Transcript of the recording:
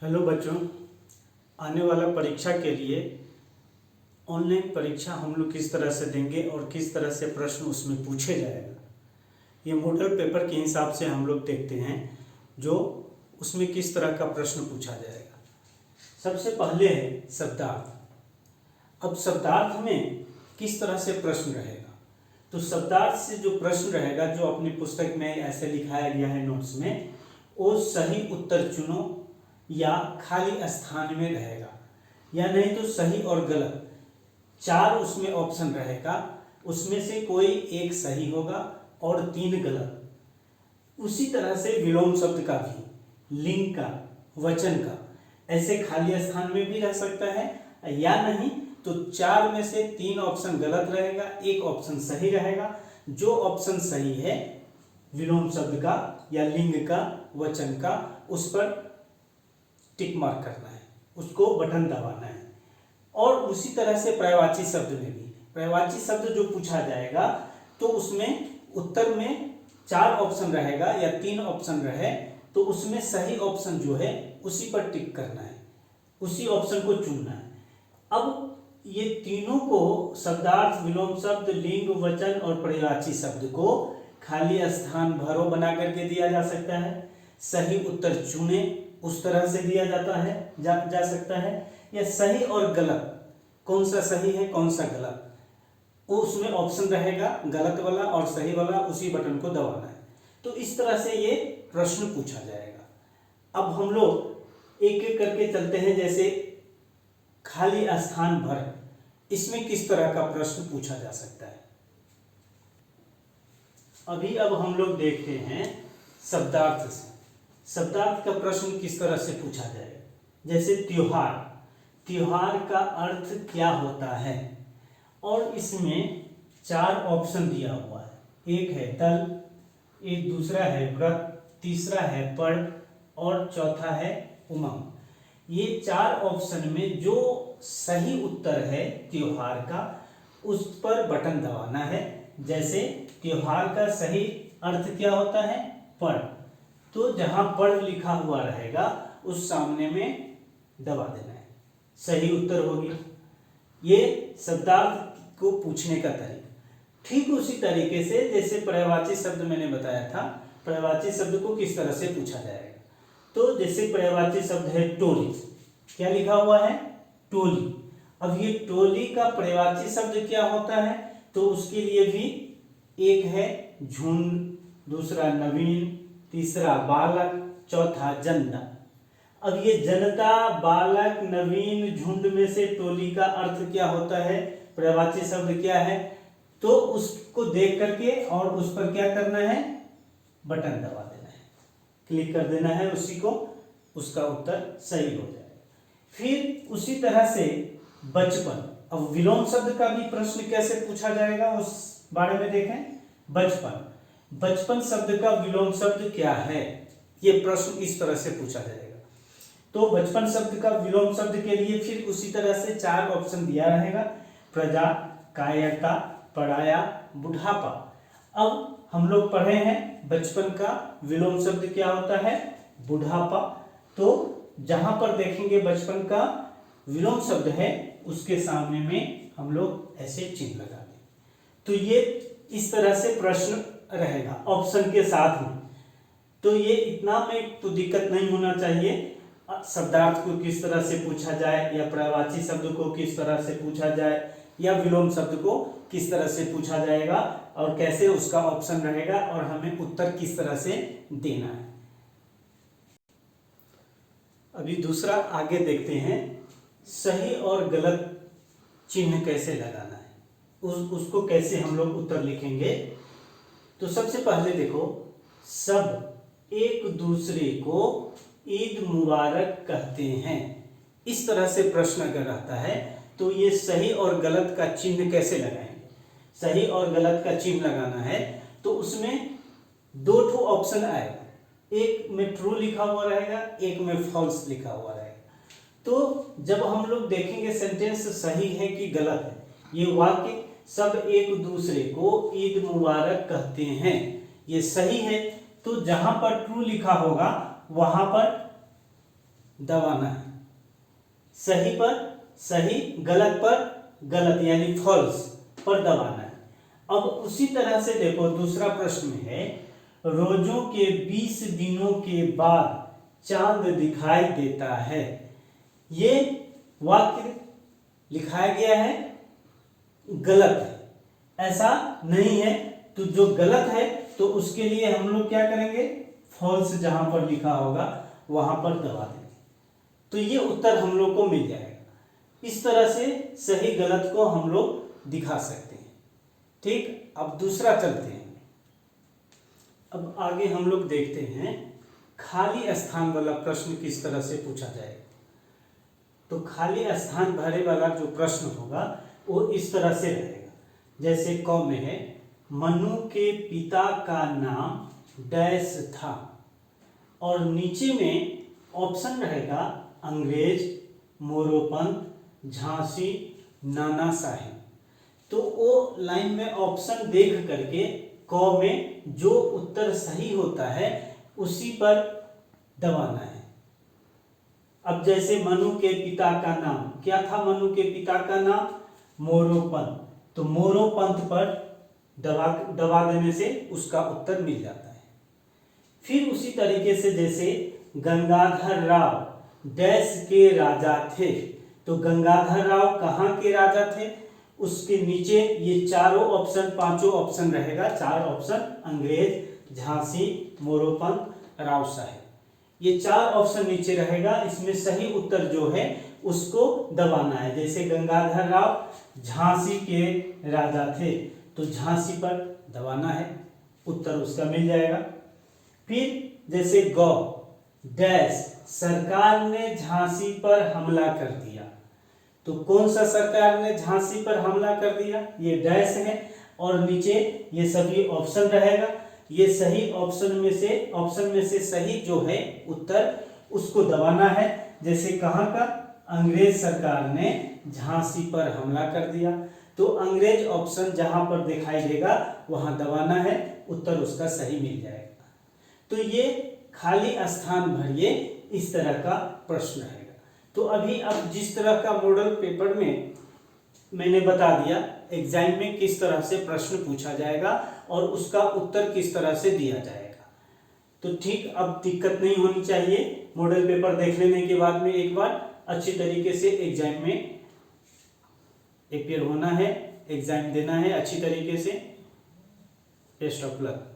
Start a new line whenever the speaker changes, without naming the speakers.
Hello बच्चों, आने वाला परीक्षा के लिए ऑनलाइन परीक्षा हम लोग किस तरह से देंगे और किस तरह से प्रश्न उसमें पूछे जाएगा, ये मॉडल पेपर के हिसाब से हम लोग देखते हैं जो उसमें किस तरह का प्रश्न पूछा जाएगा। सबसे पहले है शब्दार्थ। अब शब्दार्थ में किस तरह से प्रश्न रहेगा, तो शब्दार्थ से जो प्रश्न रहेगा जो अपनी पुस्तक में ऐसे लिखाया गया है नोट्स में, वो सही उत्तर चुनो या खाली स्थान में रहेगा, या नहीं तो सही और गलत 4 उसमें ऑप्शन रहेगा, उसमें से कोई एक सही होगा और 3 गलत। उसी तरह से विलोम शब्द का भी, लिंग का, वचन का ऐसे खाली स्थान में भी रह सकता है, या नहीं तो 4 में से 3 ऑप्शन गलत रहेगा, 1 ऑप्शन सही रहेगा। जो ऑप्शन सही है विलोम शब्द का या लिंग का, वचन का, उस पर टिक मार्क करना है, उसको बटन दबाना है। और उसी तरह से पर्यायवाची शब्द में भी, पर्यायवाची शब्द जो पूछा जाएगा तो उसमें उत्तर में 4 ऑप्शन रहेगा या 3 ऑप्शन रहे तो उसमें सही ऑप्शन जो है उसी पर टिक करना है, उसी ऑप्शन को चुनना है। अब ये तीनों को, शब्दार्थ, विलोम शब्द, लिंग, वचन और पर्यायवाची शब्द को खाली स्थान भरो बना करके दिया जा सकता है, सही उत्तर चुने उस तरह से दिया जाता है जा सकता है, या सही और गलत, कौन सा सही है कौन सा गलत, वो उसमें ऑप्शन रहेगा, गलत वाला और सही वाला, उसी बटन को दबाना है। तो इस तरह से ये प्रश्न पूछा जाएगा। अब हम लोग एक एक करके चलते हैं। जैसे खाली स्थान भर, इसमें किस तरह का प्रश्न पूछा जा सकता है। अब हम लोग देखते हैं शब्दार्थ से, शब्दार्थ का प्रश्न किस तरह से पूछा जाएगा। जैसे त्योहार, त्योहार का अर्थ क्या होता है, और इसमें 4 ऑप्शन दिया हुआ है। एक है दल, एक दूसरा है व्रत, तीसरा है पर्व और चौथा है उमंग। ये 4 ऑप्शन में जो सही उत्तर है त्योहार का, उस पर बटन दबाना है। जैसे त्योहार का सही अर्थ क्या होता है, पर्व, तो जहां पर्व लिखा हुआ रहेगा उस सामने में दबा देना है, सही उत्तर होगी। ये शब्दार्थ को पूछने का तरीका। ठीक उसी तरीके से जैसे पर्यायवाची शब्द मैंने बताया था, पर्यायवाची शब्द को किस तरह से पूछा जाएगा। तो जैसे पर्यायवाची शब्द है टोली, क्या लिखा हुआ है, टोली। अब ये टोली का पर्यायवाची शब्द क्या होता है, तो उसके लिए भी एक है झुंड, दूसरा नवीन, तीसरा बालक, चौथा जनता। अब ये जनता, बालक, नवीन, झुंड में से टोली का अर्थ क्या होता है, पर्यायवाची शब्द क्या है, तो उसको देख करके और उस पर क्या करना है, बटन दबा देना है, क्लिक कर देना है उसी को, उसका उत्तर सही हो जाएगा। फिर उसी तरह से बचपन। अब विलोम शब्द का भी प्रश्न कैसे पूछा जाएगा उस बारे में देखें। बचपन, बचपन शब्द का विलोम शब्द क्या है, ये प्रश्न इस तरह से पूछा जाएगा। तो बचपन शब्द का विलोम शब्द के लिए फिर उसी तरह से 4 ऑप्शन दिया रहेगा, प्रजा, कायरता, पराया, बुढ़ापा। अब हम लोग पढ़े हैं बचपन का विलोम शब्द क्या होता है, बुढ़ापा। तो जहां पर देखेंगे बचपन का विलोम शब्द है उसके सामने में हम लोग ऐसे चिन्ह लगा दें। तो ये इस तरह से प्रश्न रहेगा ऑप्शन के साथ में। तो ये इतना में तो दिक्कत नहीं होना चाहिए। शब्दार्थ को किस तरह से पूछा जाए, या पर्यायवाची शब्द को किस तरह से पूछा जाए, या विलोम शब्द को किस तरह से पूछा जाएगा, और कैसे उसका ऑप्शन रहेगा, और हमें उत्तर किस तरह से देना है। अभी दूसरा आगे देखते हैं, सही और गलत चिन्ह कैसे लगाना है, उसको कैसे हम लोग उत्तर लिखेंगे। तो सबसे पहले देखो, सब एक दूसरे को ईद मुबारक कहते हैं, इस तरह से प्रश्न अगर रहता है तो ये सही और गलत का चिन्ह कैसे लगाएंगे। सही और गलत का चिन्ह लगाना है तो उसमें 2 ऑप्शन आएगा, एक में ट्रू लिखा हुआ रहेगा, एक में फॉल्स लिखा हुआ रहेगा। तो जब हम लोग देखेंगे सेंटेंस सही है कि गलत है, ये वाक्य सब एक दूसरे को ईद मुबारक कहते हैं, ये सही है, तो जहां पर ट्रू लिखा होगा वहां पर दबाना है। सही पर सही, गलत पर गलत यानी फॉल्स पर दबाना है। अब उसी तरह से देखो दूसरा प्रश्न में है, रोजों के 20 दिनों के बाद चांद दिखाई देता है। ये वाक्य लिखाया गया है, गलत है, ऐसा नहीं है। तो जो गलत है तो उसके लिए हम लोग क्या करेंगे, फॉल्स जहां पर लिखा होगा वहां पर दबा देंगे, तो ये उत्तर हम लोग को मिल जाएगा। इस तरह से सही गलत को हम लोग दिखा सकते हैं। ठीक, अब दूसरा चलते हैं। अब आगे हम लोग देखते हैं खाली स्थान वाला प्रश्न किस तरह से पूछा जाएगा। तो खाली स्थान भरे वाला जो प्रश्न होगा वो इस तरह से रहेगा, जैसे क में है, मनु के पिता का नाम डैश था, और नीचे में ऑप्शन रहेगा अंग्रेज, मोरोपंत, झांसी, नाना साहेब। तो वो लाइन में ऑप्शन देख करके क में जो उत्तर सही होता है उसी पर दबाना है। अब जैसे मनु के पिता का नाम क्या था, मनु के पिता का नाम मोरोपंत, तो मोरोपंत पर दबा देने से उसका उत्तर मिल जाता है। फिर उसी तरीके से जैसे गंगाधर राव डैश के राजा थे, तो गंगाधर राव कहाँ के राजा थे, उसके नीचे ये चारों ऑप्शन, पांचों ऑप्शन रहेगा, चार ऑप्शन, अंग्रेज, झांसी, मोरोपंत, राव साहेब, ये चार ऑप्शन नीचे रहेगा। इसमें सही उत्तर जो है उसको दबाना है। जैसे गंगाधर राव झांसी के राजा थे, तो झांसी पर दबाना है, उत्तर उसका मिल जाएगा। फिर जैसे गौ डैश सरकार ने झांसी पर हमला कर दिया, तो कौन सा सरकार ने झांसी पर हमला कर दिया, ये डैश है, और नीचे ये सभी ऑप्शन रहेगा। ये सही ऑप्शन में से सही जो है उत्तर उसको दबाना है। जैसे कहाँ का, अंग्रेज सरकार ने झांसी पर हमला कर दिया, तो अंग्रेज ऑप्शन जहां पर दिखाई देगा वहां दबाना है, उत्तर उसका सही मिल जाएगा। तो ये खाली स्थान भरिए इस तरह का प्रश्न रहेगा। तो अभी अब जिस तरह का मॉडल पेपर में मैंने बता दिया एग्जाम में किस तरह से प्रश्न पूछा जाएगा और उसका उत्तर किस तरह से दिया जाएगा, तो ठीक अब दिक्कत नहीं होनी चाहिए। मॉडल पेपर देख लेने के बाद में एक बार अच्छी तरीके से एग्जाम में अपियर होना है, एग्जाम देना है अच्छी तरीके से। Best of luck.